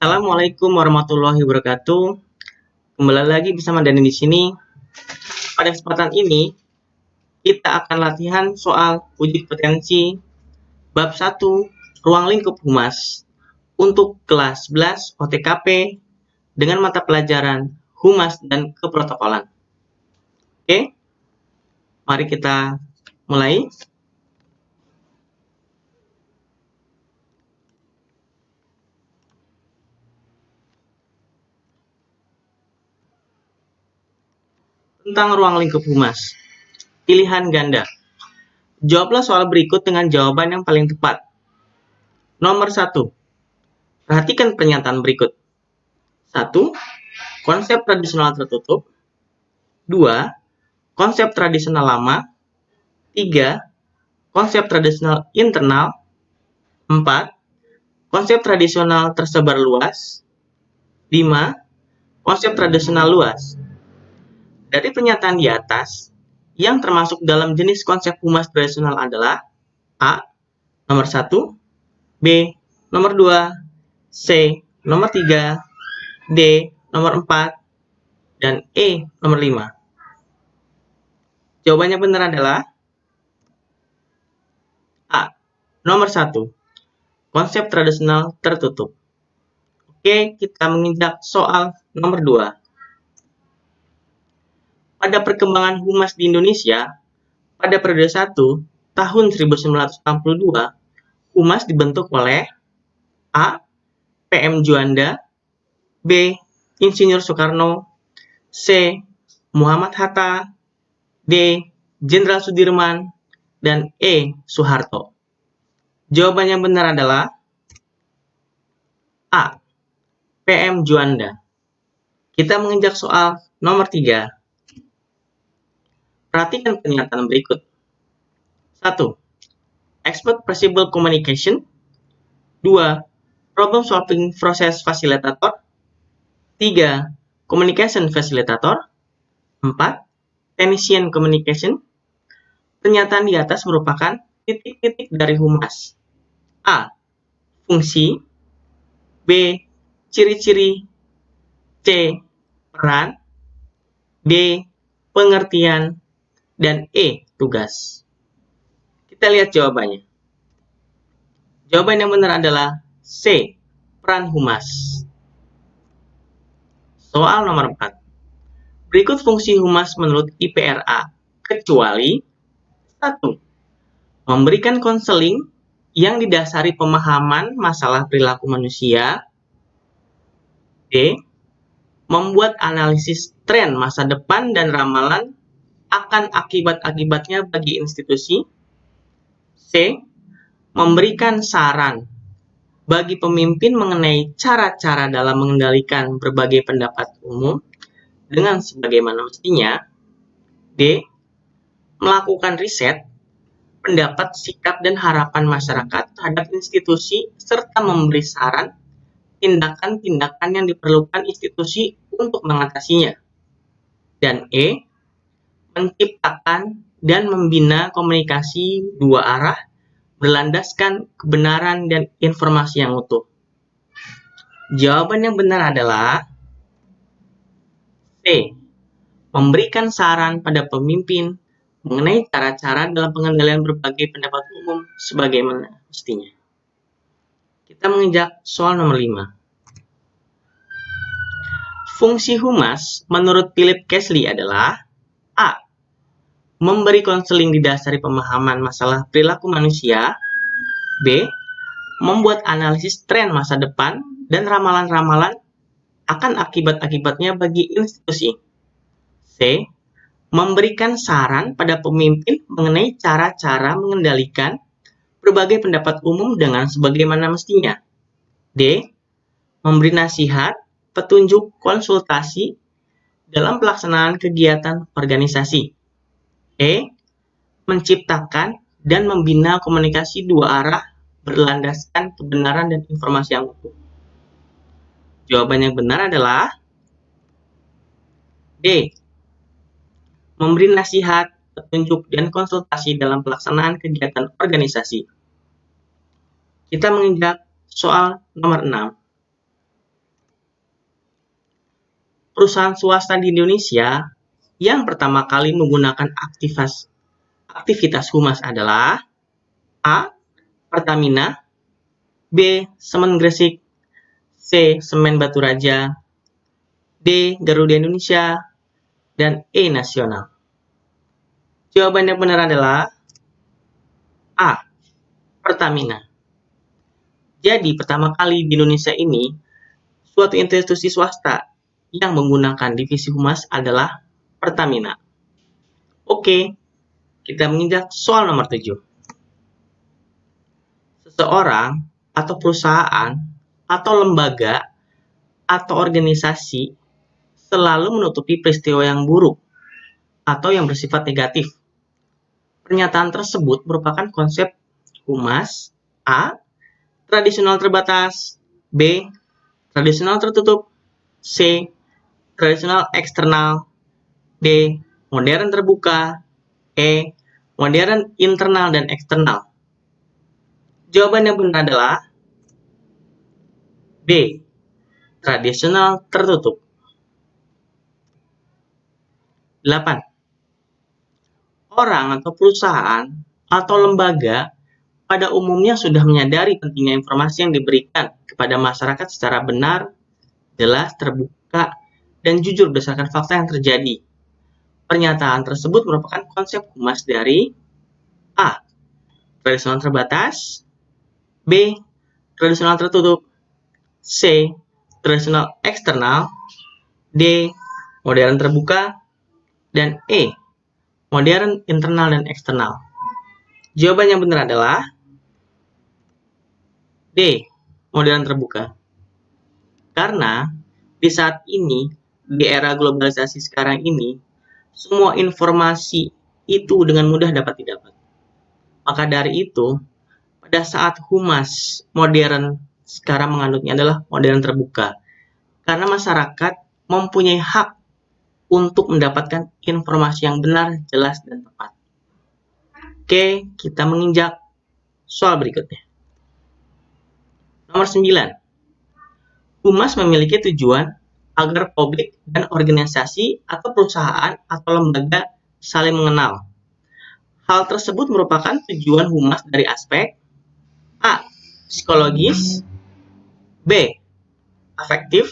Assalamualaikum warahmatullahi wabarakatuh. Kembali lagi bersama Dani di sini. Pada kesempatan ini, kita akan latihan soal uji potensi bab 1 ruang lingkup humas untuk kelas 11 OTKP dengan mata pelajaran Humas dan Keprotokolan. Oke, mari kita mulai. Tentang ruang lingkup humas. Pilihan ganda. Jawablah soal berikut dengan jawaban yang paling tepat. Nomor 1. Perhatikan pernyataan berikut. 1. Konsep tradisional tertutup. 2. Konsep tradisional lama. 3. Konsep tradisional internal. 4. Konsep tradisional tersebar luas. 5. Konsep tradisional luas. Dari pernyataan di atas, yang termasuk dalam jenis konsep humas tradisional adalah A. Nomor 1, B. Nomor 2, C. Nomor 3, D. Nomor 4, dan E. Nomor 5. Jawabannya benar adalah A. Nomor 1, konsep tradisional tertutup. Oke, kita menginjak soal nomor 2. Pada perkembangan humas di Indonesia, pada periode 1, tahun 1962, humas dibentuk oleh A. PM Juanda, B. Insinyur Soekarno, C. Muhammad Hatta, D. Jenderal Sudirman, dan E. Soeharto. Jawaban yang benar adalah A. PM Juanda. Kita menginjak soal nomor 3. Perhatikan pernyataan berikut. 1. Expert Perceivable Communication. 2. Problem Solving Process Facilitator. 3. Communication Facilitator. 4. Technician Communication. Pernyataan di atas merupakan titik-titik dari humas. A. Fungsi. B. Ciri-ciri. C. Peran. D. Pengertian. Dan E. Tugas. Kita lihat jawabannya. Jawaban yang benar adalah C. Peran humas. Soal nomor 4. Berikut fungsi humas menurut IPRA, kecuali 1. Memberikan konseling yang didasari pemahaman masalah perilaku manusia. D. Membuat analisis tren masa depan dan ramalan akan akibat-akibatnya bagi institusi. C. Memberikan saran bagi pemimpin mengenai cara-cara dalam mengendalikan berbagai pendapat umum dengan sebagaimana mestinya. D. Melakukan riset, pendapat, sikap, dan harapan masyarakat terhadap institusi serta memberi saran tindakan-tindakan yang diperlukan institusi untuk mengatasinya. Dan E. Menciptakan dan membina komunikasi dua arah berlandaskan kebenaran dan informasi yang utuh. Jawaban yang benar adalah C. Memberikan saran pada pemimpin mengenai cara-cara dalam pengendalian berbagai pendapat umum sebagaimana mestinya. Kita menginjak soal nomor 5. Fungsi humas menurut Philip Kessely adalah A. Memberi konseling didasari pemahaman masalah perilaku manusia. B. Membuat analisis tren masa depan dan ramalan-ramalan akan akibat-akibatnya bagi institusi. C. Memberikan saran pada pemimpin mengenai cara-cara mengendalikan berbagai pendapat umum dengan sebagaimana mestinya. D. Memberi nasihat, petunjuk, konsultasi dalam pelaksanaan kegiatan organisasi. E. Menciptakan dan membina komunikasi dua arah berlandaskan kebenaran dan informasi yang utuh. Jawaban yang benar adalah D. Memberi nasihat, petunjuk, dan konsultasi dalam pelaksanaan kegiatan organisasi. Kita menginjak soal nomor 6. perusahaan swasta di Indonesia yang pertama kali menggunakan aktivitas humas adalah A. Pertamina, B. Semen Gresik, C. Semen Batu Raja, D. Garuda Indonesia, dan E. Nasional. Jawaban yang benar adalah A. Pertamina. Jadi, pertama kali di Indonesia ini, suatu institusi swasta yang menggunakan divisi humas adalah Pertamina. Oke, kita menginjak soal nomor 7. Seseorang atau perusahaan atau lembaga atau organisasi selalu menutupi peristiwa yang buruk atau yang bersifat negatif. Pernyataan tersebut merupakan konsep humas. A. Tradisional terbatas, B. Tradisional tertutup, C. Tradisional eksternal, D. Modern terbuka, E. Modern internal dan eksternal. Jawaban yang benar adalah B. Tradisional tertutup. 8. Orang atau perusahaan atau lembaga pada umumnya sudah menyadari pentingnya informasi yang diberikan kepada masyarakat secara benar, jelas, terbuka, dan jujur berdasarkan fakta yang terjadi. Pernyataan tersebut merupakan konsep humas dari A. Tradisional terbatas, B. Tradisional tertutup, C. Tradisional eksternal, D. Modern terbuka, dan E. Modern internal dan eksternal. Jawaban yang benar adalah D. Modern terbuka. Karena di saat ini, di era globalisasi sekarang ini, semua informasi itu dengan mudah dapat didapat. Maka dari itu, pada saat humas modern sekarang menganutnya adalah modern terbuka. Karena masyarakat mempunyai hak untuk mendapatkan informasi yang benar, jelas, dan tepat. Oke, kita menginjak soal berikutnya. Nomor 9. Humas memiliki tujuan agar publik dan organisasi atau perusahaan atau lembaga saling mengenal. Hal tersebut merupakan tujuan humas dari aspek A. Psikologis, B. Afektif,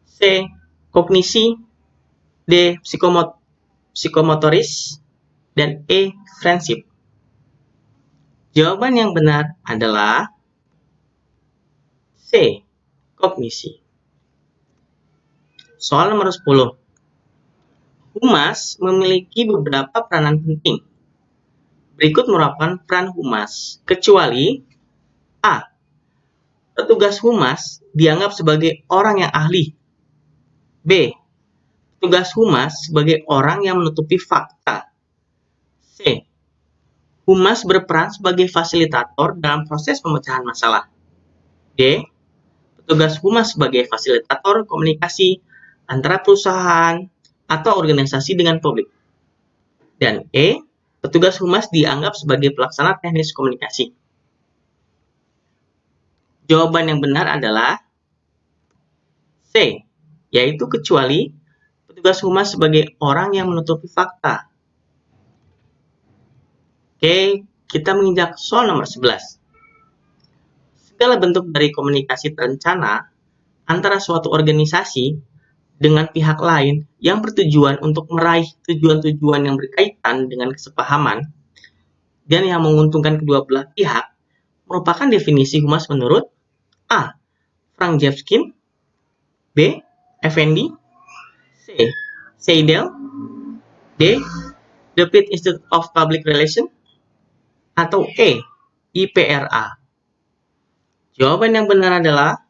C. Kognisi, D. Psikomotoris, dan E. Friendship. Jawaban yang benar adalah C. Kognisi. Soal nomor 10. Humas memiliki beberapa peranan penting. Berikut merupakan peran humas, kecuali A. Petugas humas dianggap sebagai orang yang ahli. B. Petugas humas sebagai orang yang menutupi fakta. C. Humas berperan sebagai fasilitator dalam proses pemecahan masalah. D. Petugas humas sebagai fasilitator komunikasi antara perusahaan atau organisasi dengan publik. Dan E. Petugas humas dianggap sebagai pelaksana teknis komunikasi. Jawaban yang benar adalah C, yaitu kecuali petugas humas sebagai orang yang menutupi fakta. Oke, kita menginjak soal nomor 11. Segala bentuk dari komunikasi terencana antara suatu organisasi dengan pihak lain yang bertujuan untuk meraih tujuan-tujuan yang berkaitan dengan kesepahaman dan yang menguntungkan kedua belah pihak merupakan definisi humas menurut A. Frank Jeffkin, B. Effendi, C. Seidel, D. The Pitt Institute of Public Relations, atau E. IPRA. Jawaban yang benar adalah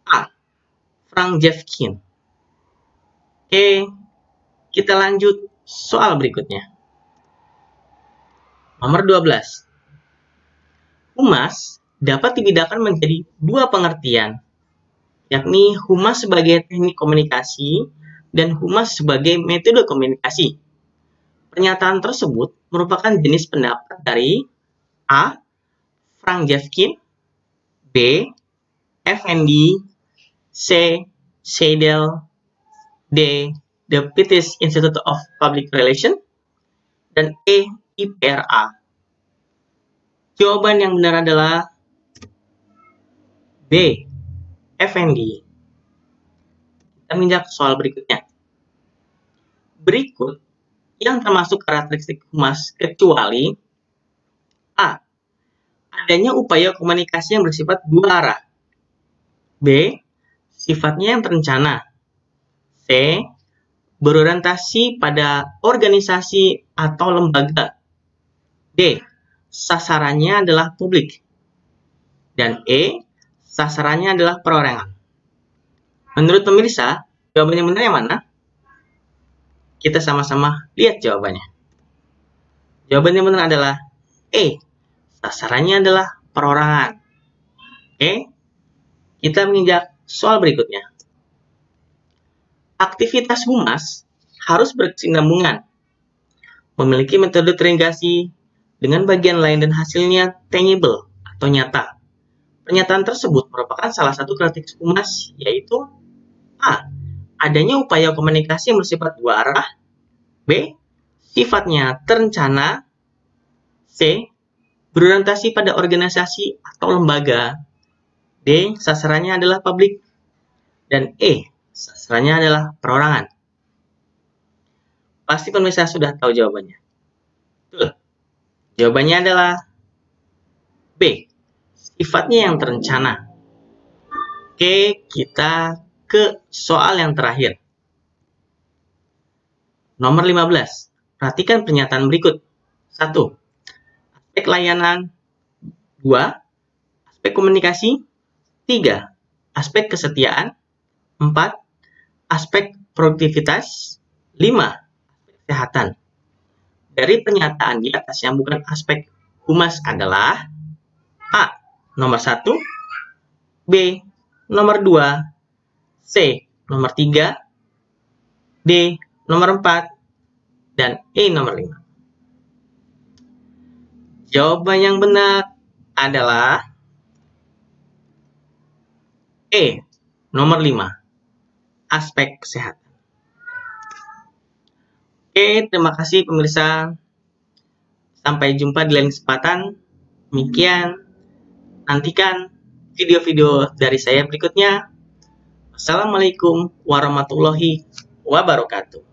A. Frank Jeffkin. Oke, kita lanjut soal berikutnya. Nomor 12. Humas dapat dibedakan menjadi dua pengertian, yakni humas sebagai teknik komunikasi dan humas sebagai metode komunikasi. Pernyataan tersebut merupakan jenis pendapat dari A. Frank Jeffkin, B. Effendi, C. Seidel, D. The British Institute of Public Relations, dan E. IPRA. Jawaban yang benar adalah B. FND. Kita menginjak soal berikutnya. Berikut yang termasuk karakteristik humas kecuali A. Adanya upaya komunikasi yang bersifat dua arah. B. Sifatnya yang terencana. C. Berorientasi pada organisasi atau lembaga. D. Sasarannya adalah publik. Dan E. Sasarannya adalah perorangan. Menurut pemirsa, jawaban yang benar yang mana? Kita sama-sama lihat jawabannya. Jawaban yang benar adalah E. Sasarannya adalah perorangan. Oke, kita menginjak soal berikutnya. Aktivitas humas harus berkesinambungan, memiliki metode terintegrasi dengan bagian lain dan hasilnya tangible atau nyata. Pernyataan tersebut merupakan salah satu karakteristik humas, yaitu A. Adanya upaya komunikasi yang bersifat dua arah. B. Sifatnya terencana. C. Berorientasi pada organisasi atau lembaga. D. Sasarannya adalah publik. Dan E. Sasarannya adalah perorangan. Pasti pemirsa sudah tahu jawabannya. Betul. Jawabannya adalah B. Sifatnya yang terencana. Oke, kita ke soal yang terakhir. Nomor 15. Perhatikan pernyataan berikut. 1. Aspek layanan. 2. Aspek komunikasi. 3. Aspek kesetiaan. 4. Aspek produktivitas. 5. Aspek kesehatan. Dari pernyataan di atas yang bukan aspek humas adalah A. Nomor 1. B. Nomor 2. C. Nomor 3. D. Nomor 4. Dan E. Nomor 5. Jawaban yang benar adalah E. Nomor 5. Aspek kesehatan. Oke, terima kasih pemirsa. Sampai jumpa di lain kesempatan. Demikian, nantikan video-video dari saya berikutnya. Wassalamualaikum warahmatullahi wabarakatuh.